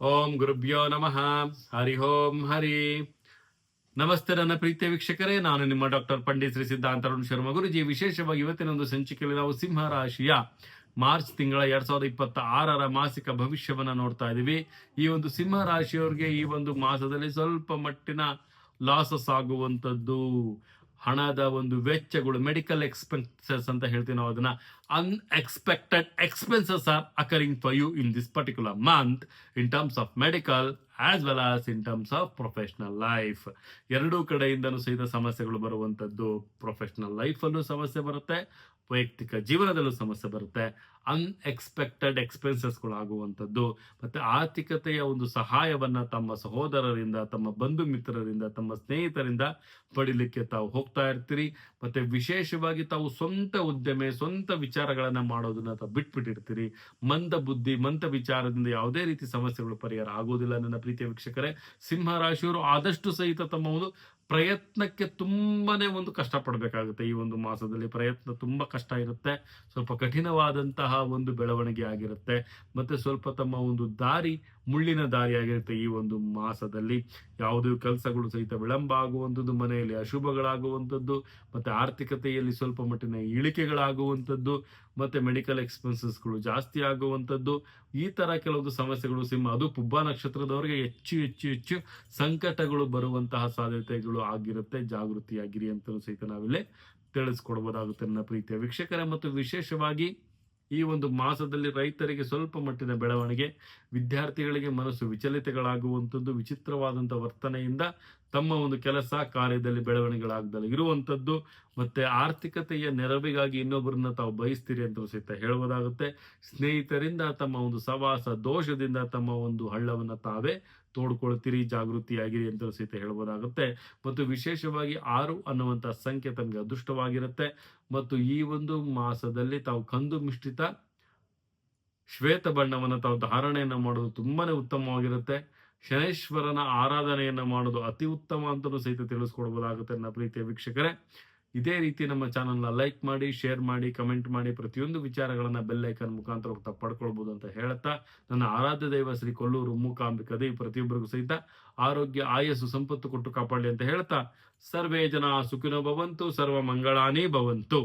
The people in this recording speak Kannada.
ಓಂ ಗುರುಭ್ಯೋ ನಮಃ. ಹರಿ ಓಂ ಹರಿ. ನಮಸ್ತೆ ನನ್ನ ಪ್ರೀತಿಯ ವೀಕ್ಷಕರೇ, ನಾನು ನಿಮ್ಮ ಡಾಕ್ಟರ್ ಪಂಡಿತ್ ಶ್ರೀ ಸಿದ್ಧಾಂತ ಅರುಣ್ ಶರ್ಮ ಗುರುಜಿ. ವಿಶೇಷವಾಗಿ ಇವತ್ತಿನ ಒಂದು ಸಂಚಿಕೆಯಲ್ಲಿ ನಾವು ಸಿಂಹ ರಾಶಿಯ ಮಾರ್ಚ್ ತಿಂಗಳ 2026ರ ಮಾಸಿಕ ಭವಿಷ್ಯವನ್ನ ನೋಡ್ತಾ ಇದೀವಿ. ಈ ಒಂದು ಸಿಂಹ ರಾಶಿಯವರಿಗೆ ಈ ಒಂದು ಮಾಸದಲ್ಲಿ ಸ್ವಲ್ಪ ಮಟ್ಟಿನ ಲಾಸಸ್ ಆಗುವಂತದ್ದು, ಹಣದ ಒಂದು ವೆಚ್ಚಗಳು, ಮೆಡಿಕಲ್ ಎಕ್ಸ್ಪೆನ್ಸಸ್ ಅಂತ ಹೇಳ್ತೀವಿ ನಾವು ಅದನ್ನ. Unexpected expenses are occurring for you in this particular month in terms of medical as well as in terms of professional life. ಎರಡೂ ಕಡೆಯಿಂದನೂ ಸಹಿತ ಸಮಸ್ಯೆಗಳು ಬರುವಂತದ್ದು. ಪ್ರೊಫೆಷನಲ್ ಲೈಫಲ್ಲೂ ಸಮಸ್ಯೆ ಬರುತ್ತೆ, ವೈಯಕ್ತಿಕ ಜೀವನದಲ್ಲೂ ಸಮಸ್ಯೆ ಬರುತ್ತೆ. ಅನ್ಎಕ್ಸ್ಪೆಕ್ಟೆಡ್ ಎಕ್ಸ್ಪೆನ್ಸಸ್ಗಳು ಆಗುವಂಥದ್ದು, ಮತ್ತೆ ಆರ್ಥಿಕತೆಯ ಒಂದು ಸಹಾಯವನ್ನ ತಮ್ಮ ಸಹೋದರರಿಂದ, ತಮ್ಮ ಬಂಧು ಮಿತ್ರರಿಂದ, ತಮ್ಮ ಸ್ನೇಹಿತರಿಂದ ಪಡಿಲಿಕ್ಕೆ ತಾವು ಹೋಗ್ತಾ ಇರ್ತೀರಿ. ಮತ್ತೆ ವಿಶೇಷವಾಗಿ ತಾವು ಸ್ವಂತ ಉದ್ಯಮೆ, ಸ್ವಂತ ವಿಚಾರಗಳನ್ನ ಮಾಡೋದನ್ನ ತಾವು ಬಿಟ್ಬಿಟ್ಟಿರ್ತೀರಿ. ಮಂದ ಬುದ್ಧಿ, ಮಂದ ವಿಚಾರದಿಂದ ಯಾವುದೇ ರೀತಿ ಸಮಸ್ಯೆಗಳು ಪರಿಹಾರ ಆಗುವುದಿಲ್ಲ. ನನ್ನ ಪ್ರೀತಿಯ ವೀಕ್ಷಕರೇ, ಸಿಂಹ ರಾಶಿಯವರು ಆದಷ್ಟು ಸಹಿತ ತಮ್ಮ ಒಂದು ಪ್ರಯತ್ನಕ್ಕೆ ತುಂಬಾನೇ ಒಂದು ಕಷ್ಟ ಪಡಬೇಕಾಗುತ್ತೆ. ಈ ಒಂದು ಮಾಸದಲ್ಲಿ ಪ್ರಯತ್ನ ತುಂಬಾ ಕಷ್ಟ ಇರುತ್ತೆ, ಸ್ವಲ್ಪ ಕಠಿಣವಾದಂತಹ ಒಂದು ಬೆಳವಣಿಗೆ ಆಗಿರುತ್ತೆ, ಮತ್ತೆ ಸ್ವಲ್ಪ ತಮ್ಮ ಒಂದು ದಾರಿ ಮುಳ್ಳಿನ ದಾರಿ ಆಗಿರುತ್ತೆ. ಈ ಒಂದು ಮಾಸದಲ್ಲಿ ಯಾವುದೇ ಕೆಲಸಗಳು ಸಹಿತ ವಿಳಂಬ ಆಗುವಂಥದ್ದು, ಮನೆಯಲ್ಲಿ ಅಶುಭಗಳಾಗುವಂಥದ್ದು, ಮತ್ತೆ ಆರ್ಥಿಕತೆಯಲ್ಲಿ ಸ್ವಲ್ಪ ಮಟ್ಟಿನ ಇಳಿಕೆಗಳಾಗುವಂಥದ್ದು, ಮತ್ತೆ ಮೆಡಿಕಲ್ ಎಕ್ಸ್ಪೆನ್ಸಸ್ಗಳು ಜಾಸ್ತಿ ಆಗುವಂಥದ್ದು, ಈ ತರ ಕೆಲವೊಂದು ಸಮಸ್ಯೆಗಳು ಸಿಂಹ, ಅದು ಪುಬ್ಬ ನಕ್ಷತ್ರದವರಿಗೆ ಹೆಚ್ಚು ಹೆಚ್ಚು ಹೆಚ್ಚು ಸಂಕಟಗಳು ಬರುವಂತಹ ಸಾಧ್ಯತೆಗಳು ಆಗಿರುತ್ತೆ. ಜಾಗೃತಿಯಾಗಿರಿ ಅಂತಲೂ ಸಹಿತ ನಾವಿಲ್ಲಿ ತಿಳಿಸ್ಕೊಡ್ಬೋದಾಗುತ್ತೆ ನನ್ನ ಪ್ರೀತಿಯ ವೀಕ್ಷಕರೇ. ಮತ್ತು ವಿಶೇಷವಾಗಿ ಈ ಒಂದು ಮಾಸದಲ್ಲಿ ರೈತರಿಗೆ ಸ್ವಲ್ಪ ಮಟ್ಟಿನ ಬೆಳವಣಿಗೆ, ವಿದ್ಯಾರ್ಥಿಗಳಿಗೆ ಮನಸ್ಸು ವಿಚಲಿತಗಳಾಗುವಂಥದ್ದು, ವಿಚಿತ್ರವಾದಂತಹ ವರ್ತನೆಯಿಂದ ತಮ್ಮ ಒಂದು ಕೆಲಸ ಕಾರ್ಯದಲ್ಲಿ ಬೆಳವಣಿಗೆಗಳಾಗದಲ್ಲಿ ಇರುವಂಥದ್ದು, ಮತ್ತೆ ಆರ್ಥಿಕತೆಯ ನೆರವಿಗಾಗಿ ಇನ್ನೊಬ್ಬರನ್ನ ತಾವು ಬಯಸ್ತೀರಿ ಅಂತ ಸಹಿತ ಹೇಳುವುದಾಗುತ್ತೆ. ಸ್ನೇಹಿತರಿಂದ ತಮ್ಮ ಒಂದು ಸವಾಸ ದೋಷದಿಂದ ತಮ್ಮ ಒಂದು ಹಳ್ಳವನ್ನ ತಾವೇ ತೋಡ್ಕೊಳ್ತೀರಿ. ಜಾಗೃತಿಯಾಗಿರಿ ಅಂತ ಸಹಿತ ಹೇಳ್ಬೋದಾಗುತ್ತೆ. ಮತ್ತು ವಿಶೇಷವಾಗಿ 6 ಅನ್ನುವಂತಹ ಸಂಖ್ಯೆ ತಮಗೆ ಅದೃಷ್ಟವಾಗಿರುತ್ತೆ. ಮತ್ತು ಈ ಒಂದು ಮಾಸದಲ್ಲಿ ತಾವು ಕಂದು ಮಿಶ್ರಿತ ಶ್ವೇತ ಬಣ್ಣವನ್ನು ತಾವು ಧಾರಣೆಯನ್ನ ಮಾಡೋದು ತುಂಬಾನೇ ಉತ್ತಮವಾಗಿರುತ್ತೆ. ಶನೇಶ್ವರನ ಆರಾಧನೆಯನ್ನ ಮಾಡೋದು ಅತಿ ಉತ್ತಮ ಅಂತಲೂ ಸಹಿತ ತಿಳಿಸ್ಕೊಡ್ಬೋದಾಗುತ್ತೆ ನನ್ನ ಪ್ರೀತಿಯ ವೀಕ್ಷಕರೇ. ಇದೇ ರೀತಿ ನಮ್ಮ ಚಾನಲ್ನ ಲೈಕ್ ಮಾಡಿ, ಶೇರ್ ಮಾಡಿ, ಕಮೆಂಟ್ ಮಾಡಿ, ಪ್ರತಿಯೊಂದು ವಿಚಾರಗಳನ್ನ ಬೆಲ್ ಐಕಾನ್ ಮುಖಾಂತರ ಪಡ್ಕೊಳ್ಬಹುದು ಅಂತ ಹೇಳ್ತಾ, ನನ್ನ ಆರಾಧ್ಯ ದೈವ ಶ್ರೀ ಕೊಲ್ಲೂರು ಮೂಕಾಂಬಿಕಾ ದೇವಿ ಪ್ರತಿಯೊಬ್ಬರಿಗೂ ಸಹಿತ ಆರೋಗ್ಯ, ಆಯಸ್ಸು, ಸಂಪತ್ತು ಕೊಟ್ಟು ಕಾಪಾಡಲಿ ಅಂತ ಹೇಳ್ತಾ, ಸರ್ವೇ ಜನ ಸುಖಿನೋ ಭವಂತು, ಸರ್ವ ಮಂಗಳಾನಿ ಭವಂತು.